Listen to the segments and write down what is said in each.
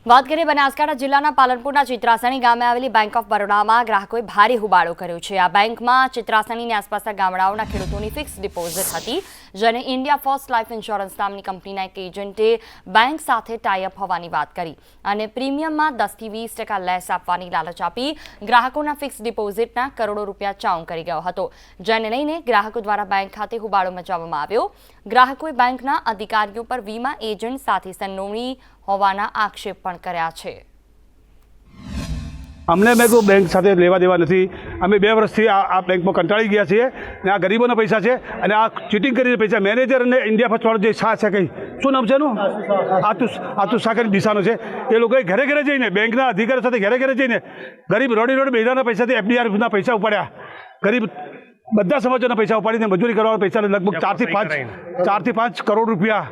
વાત કરીએ બનાસકાંઠા જિલ્લાના પાલનપુરના ચિત્રાસણી ગામે આવેલી બેંક ઓફ બરોડામાં ગ્રાહકોએ ભારે હુબાળો કર્યો છે। આ બેંકમાં ચિત્રાસણીની આસપાસના ગામડાઓના ખેડૂતોની ફિક્સ ડિપોઝિટ હતી, જેને ઇન્ડિયા ફર્સ્ટ લાઈફ ઇન્સ્યોરન્સ નામની કંપનીના એક એજન્ટે બેંક સાથે ટાઈઅપ હોવાની વાત કરી અને પ્રીમિયમમાં 10 થી 20% લેસ આપવાની લાલચ આપી ગ્રાહકોના ફિક્સ ડિપોઝિટના કરોડો રૂપિયા ચાઉં કરી ગયો હતો, જેને લઈને ગ્રાહકો દ્વારા બેંક ખાતે હુબાળો મચાવવામાં આવ્યો। ગ્રાહકોએ બેંકના અધિકારીઓ પર વીમા એજન્ટ સાથે સંડોવણી હોવાના આક્ષેપ પણ કર્યા છે। અમને મેં કોઈ બેંક સાથે લેવા દેવા નથી। અમે 2 વર્ષથી આ બેંકમાં કંટાળી ગયા છીએ અને આ ગરીબોના પૈસા છે અને આ ચીટિંગ કરીને પૈસા મેનેજર અને ઇન્ડિયા ફર્સ્ટ વાળો જે શાહ છે, કંઈ શું નામ છે એનું, આતુ શાકરની દિશાનો છે, એ લોકોએ ઘરે ઘરે જઈને બેંકના અધિકારીઓ સાથે ઘરે ઘરે જઈને ગરીબ રોડે બેડાના પૈસાથી એફડીઆરના પૈસા ઉપાડ્યા। ગરીબ બધા સમાજોના પૈસા ઉપાડીને મજૂરી કરવાના પૈસા લગભગ 4 થી 5 કરોડ રૂપિયા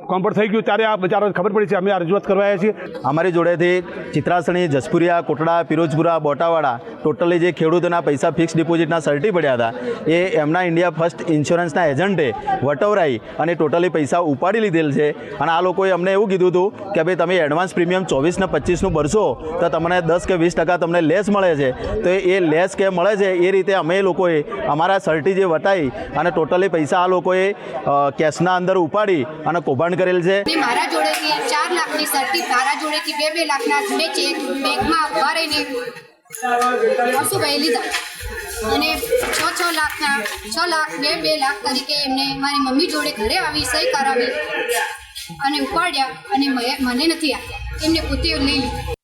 કોમ્પોર્ટ થઈ ગયું। ત્યારે આ બજારોને ખબર પડી છે, અમે આ રજૂઆત કરવા આવ્યા છીએ। અમારી જોડેથી ચિત્રાસણી, જસપુરિયા, કોટડા, પિરોજપુરા, બોટાવાડા ટોટલી જે ખેડૂતોના પૈસા ફિક્સ ડિપોઝિટના સર્ટી પડ્યા હતા, એ એમના ઇન્ડિયા ફર્સ્ટ ઇન્સ્યોરન્સના એજન્ટે વટવરાઈ અને ટોટલી પૈસા ઉપાડી લીધેલ છે। અને આ લોકોએ અમને એવું કીધું હતું કે ભાઈ તમે એડવાન્સ પ્રીમિયમ 24 ને 25નું ભરશો તો તમને 10 કે 20% તમને લેસ મળે છે। તો એ લેસ કે મળે છે એ રીતે અમે લોકોએ અમારા સર્ટી જે વટાઈ અને ટોટલી પૈસા આ લોકોએ કેશના અંદર ઉપાડી અને કૌભાંડ કરેલ છે। મારા જોડેથી 4 લાખની સર્ટી, મારા જોડેથી 2 લાખના બે ચેક બેંકમાં ઉભા રહીને હર્ષુભાઈ લીધા અને 6 લાખના 6 લાખ 2 લાખ તરીકે એમને મારી મમ્મી જોડે ઘરે આવી સહી કરાવી અને ઉપાડ્યા અને મને નથી આપ્યા, એમને પોતે લઈ લીધા।